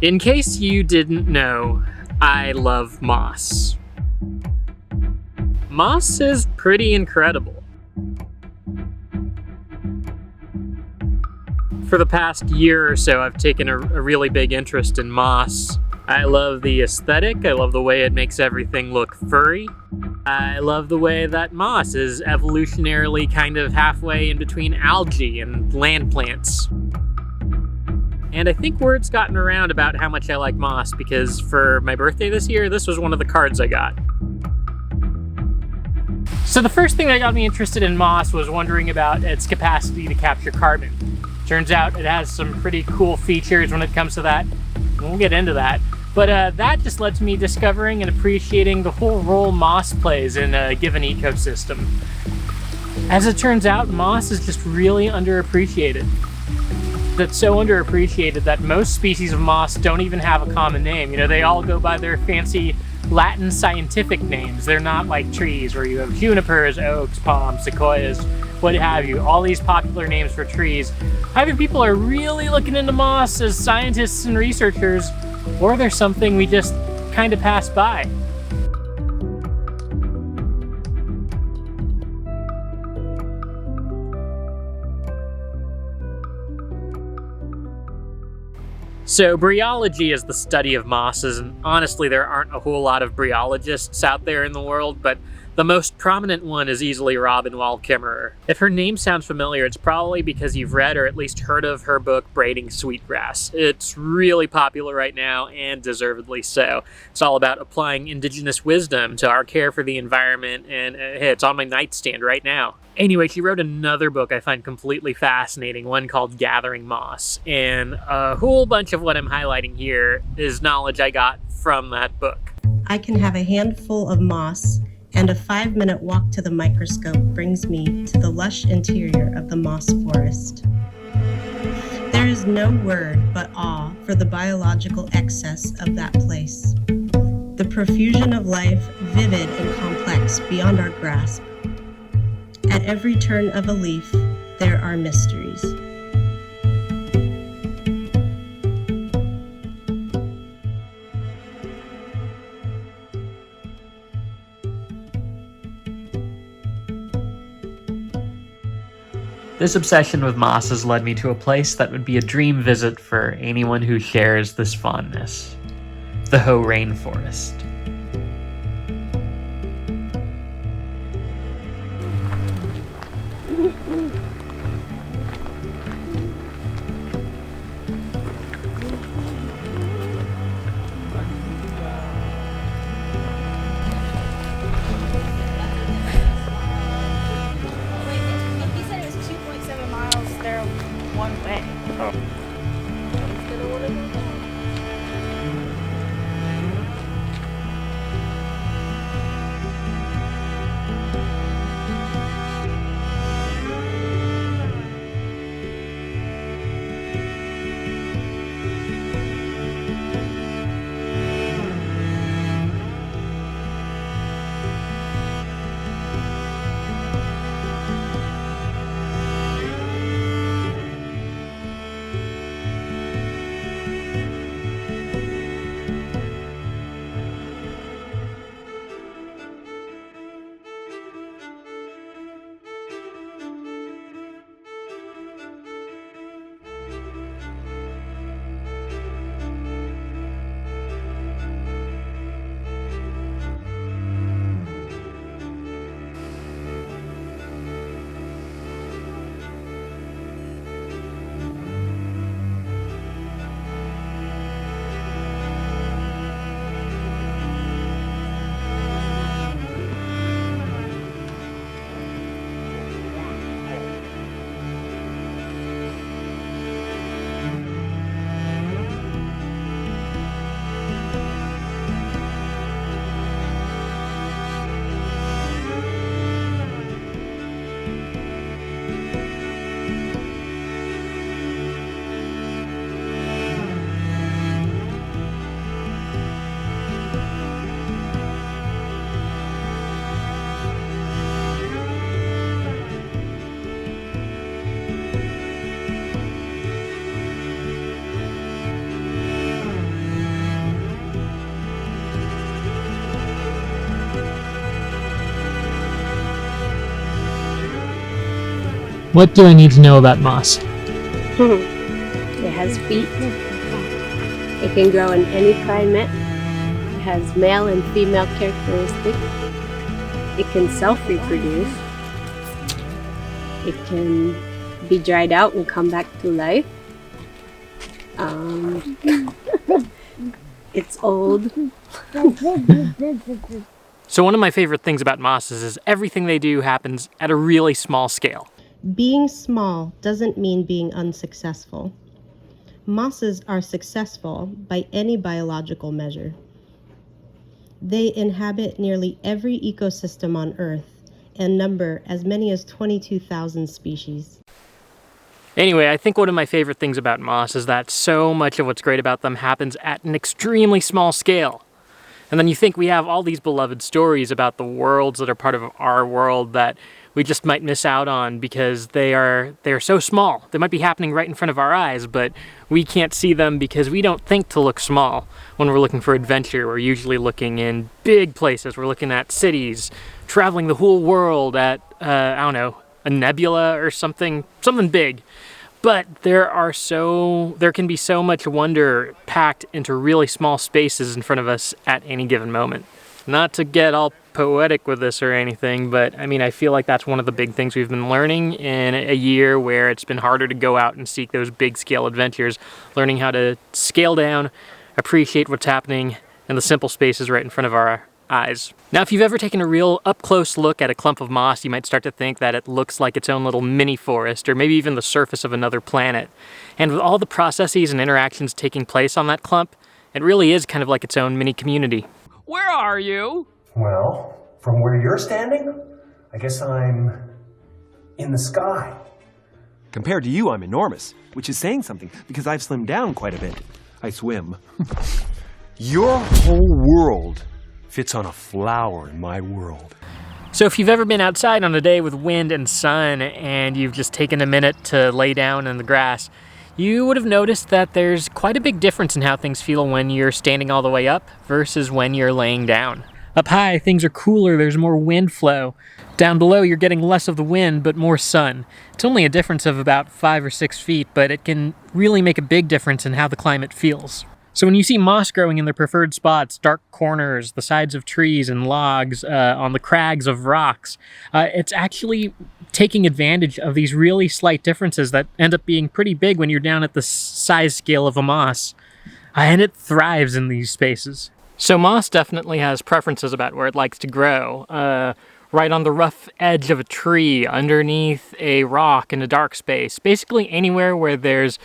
In case you didn't know, I love moss. Moss is pretty incredible. For the past year or so, I've taken a really big interest in moss. I love the aesthetic, I love the way it makes everything look furry. I love the way that moss is evolutionarily kind of halfway in between algae and land plants. And I think word's gotten around about how much I like moss because for my birthday this year, this was one of the cards I got. So the first thing that got me interested in moss was wondering about its capacity to capture carbon. Turns out it has some pretty cool features when it comes to that. We'll get into that. But that just led to me discovering and appreciating the whole role moss plays in a given ecosystem. As it turns out, moss is just really underappreciated. It's so underappreciated that most species of moss don't even have a common name. You know, they all go by their fancy Latin scientific names. They're not like trees where you have junipers, oaks, palms, sequoias, what have you. All these popular names for trees. Either people are really looking into moss as scientists and researchers, or there's something we just kind of pass by. So bryology is the study of mosses, and honestly there aren't a whole lot of bryologists out there in the world, but the most prominent one is easily Robin Wall Kimmerer. If her name sounds familiar, it's probably because you've read or at least heard of her book, Braiding Sweetgrass. It's really popular right now, and deservedly so. It's all about applying indigenous wisdom to our care for the environment, and hey, it's on my nightstand right now. Anyway, she wrote another book I find completely fascinating, one called Gathering Moss, and a whole bunch of what I'm highlighting here is knowledge I got from that book. I can have a handful of moss, and a 5-minute walk to the microscope brings me to the lush interior of the moss forest. There is no word but awe for the biological excess of that place. The profusion of life, vivid and complex beyond our grasp. At every turn of a leaf, there are mysteries. This obsession with moss has led me to a place that would be a dream visit for anyone who shares this fondness. The Hoh Rainforest. One way. Oh. What do I need to know about moss? It has feet. It can grow in any climate. It has male and female characteristics. It can self-reproduce. It can be dried out and come back to life. It's old. So one of my favorite things about mosses is everything they do happens at a really small scale. Being small doesn't mean being unsuccessful. Mosses are successful by any biological measure. They inhabit nearly every ecosystem on Earth and number as many as 22,000 species. Anyway, I think one of my favorite things about moss is that so much of what's great about them happens at an extremely small scale. And then you think we have all these beloved stories about the worlds that are part of our world that we just might miss out on because they're so small. They might be happening right in front of our eyes, but we can't see them because we don't think to look small. When we're looking for adventure, we're usually looking in big places. We're looking at cities, traveling the whole world at, I don't know, a nebula or something big. But there can be so much wonder packed into really small spaces in front of us at any given moment. Not to get all poetic with this or anything, but I mean, I feel like that's one of the big things we've been learning in a year where it's been harder to go out and seek those big scale adventures, learning how to scale down, appreciate what's happening in the simple spaces right in front of our eyes. Now, if you've ever taken a real up-close look at a clump of moss, you might start to think that it looks like its own little mini forest, or maybe even the surface of another planet. And with all the processes and interactions taking place on that clump, it really is kind of like its own mini community. Where are you? Well, from where you're standing, I guess I'm in the sky. Compared to you, I'm enormous, which is saying something because I've slimmed down quite a bit. I swim. Your whole world fits on a flower in my world. So if you've ever been outside on a day with wind and sun and you've just taken a minute to lay down in the grass, you would have noticed that there's quite a big difference in how things feel when you're standing all the way up versus when you're laying down. Up high, things are cooler, there's more wind flow. Down below, you're getting less of the wind, but more sun. It's only a difference of about 5 or 6 feet, but it can really make a big difference in how the climate feels. So when you see moss growing in their preferred spots, dark corners, the sides of trees and logs, on the crags of rocks, it's actually taking advantage of these really slight differences that end up being pretty big when you're down at the size scale of a moss. And it thrives in these spaces. So moss definitely has preferences about where it likes to grow. Right on the rough edge of a tree, underneath a rock in a dark space. Basically anywhere where there's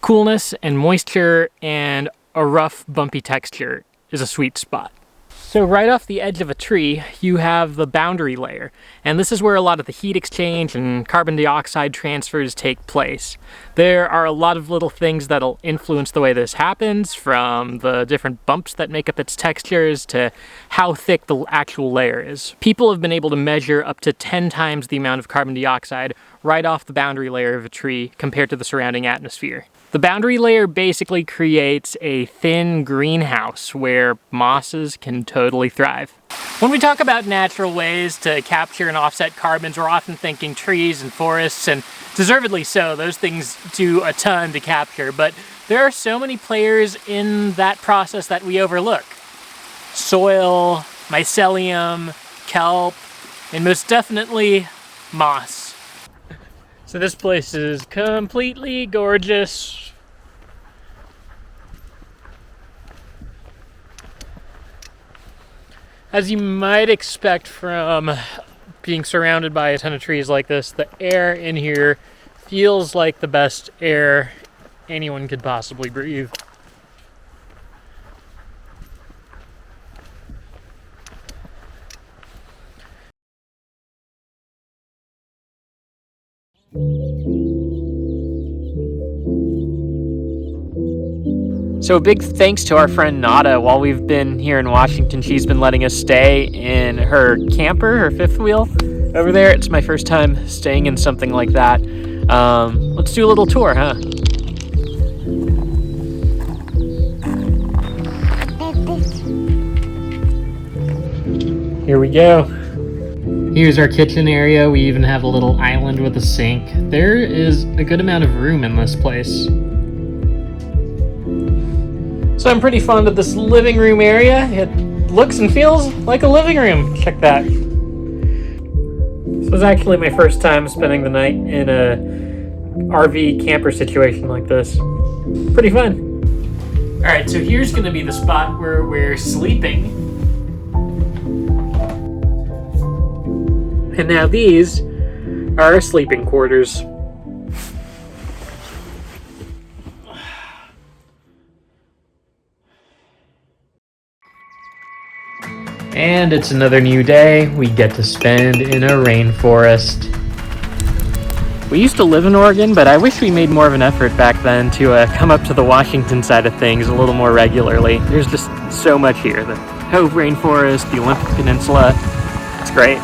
coolness and moisture and a rough, bumpy texture is a sweet spot. So right off the edge of a tree, you have the boundary layer, and this is where a lot of the heat exchange and carbon dioxide transfers take place. There are a lot of little things that'll influence the way this happens, from the different bumps that make up its textures to how thick the actual layer is. People have been able to measure up to 10 times the amount of carbon dioxide right off the boundary layer of a tree compared to the surrounding atmosphere. The boundary layer basically creates a thin greenhouse where mosses can totally thrive. When we talk about natural ways to capture and offset carbons, we're often thinking trees and forests, and deservedly so. Those things do a ton to capture, but there are so many players in that process that we overlook. Soil, mycelium, kelp, and most definitely moss. So this place is completely gorgeous. As you might expect from being surrounded by a ton of trees like this, the air in here feels like the best air anyone could possibly breathe. So a big thanks to our friend Nada. While we've been here in Washington, she's been letting us stay in her camper, her fifth wheel over there. It's my first time staying in something like that. Let's do a little tour, huh? Here we go. Here's our kitchen area. We even have a little island with a sink. There is a good amount of room in this place. So I'm pretty fond of this living room area. It looks and feels like a living room. Check that. This was actually my first time spending the night in a RV camper situation like this. Pretty fun. All right, so here's gonna be the spot where we're sleeping. And now these are our sleeping quarters. And it's another new day we get to spend in a rainforest. We used to live in Oregon, but I wish we made more of an effort back then to come up to the Washington side of things a little more regularly. There's just so much here. The Hoh Rainforest, the Olympic Peninsula. It's great.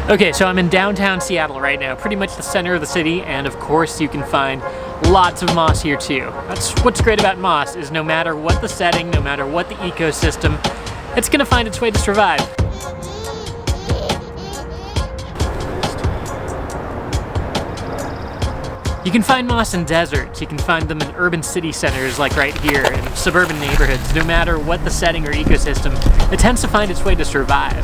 Okay, so I'm in downtown Seattle right now, pretty much the center of the city, and of course you can find lots of moss here too. That's what's great about moss, is no matter what the setting, no matter what the ecosystem, it's gonna find its way to survive. You can find moss in deserts, you can find them in urban city centers like right here, in suburban neighborhoods. No matter what the setting or ecosystem, it tends to find its way to survive.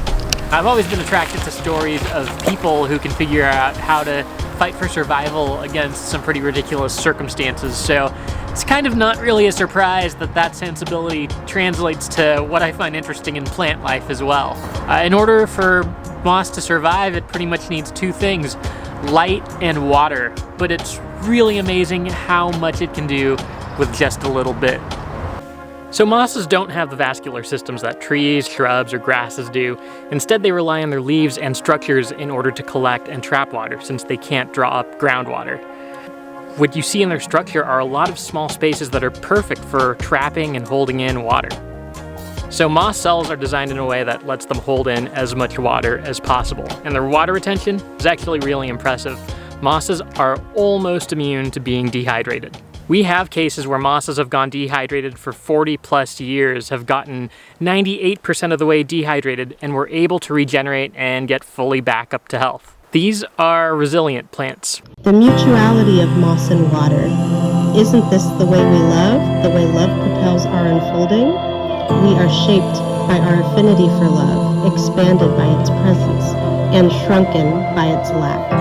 I've always been attracted to stories of people who can figure out how to fight for survival against some pretty ridiculous circumstances, so it's kind of not really a surprise that that sensibility translates to what I find interesting in plant life as well. In order for moss to survive, it pretty much needs two things: light and water, but it's really amazing how much it can do with just a little bit. So mosses don't have the vascular systems that trees, shrubs, or grasses do. Instead, they rely on their leaves and structures in order to collect and trap water, since they can't draw up groundwater. What you see in their structure are a lot of small spaces that are perfect for trapping and holding in water. So moss cells are designed in a way that lets them hold in as much water as possible, and their water retention is actually really impressive. Mosses are almost immune to being dehydrated. We have cases where mosses have gone dehydrated for 40+ years, have gotten 98% of the way dehydrated, and were able to regenerate and get fully back up to health. These are resilient plants. The mutuality of moss and water. Isn't this the way we love? The way love propels our unfolding? We are shaped by our affinity for love, expanded by its presence, and shrunken by its lack.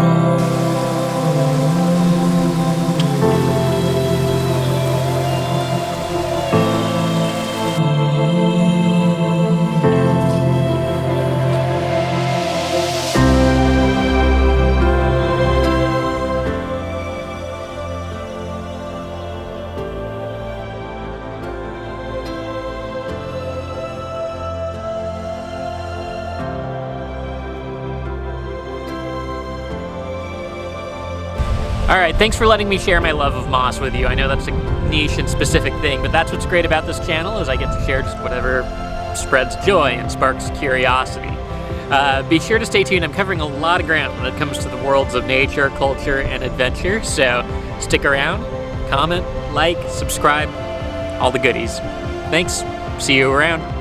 All right, thanks for letting me share my love of moss with you. I know that's a niche and specific thing, but that's what's great about this channel, is I get to share just whatever spreads joy and sparks curiosity. Be sure to stay tuned. I'm covering a lot of ground when it comes to the worlds of nature, culture, and adventure, so stick around, comment, like, subscribe, all the goodies. Thanks, see you around.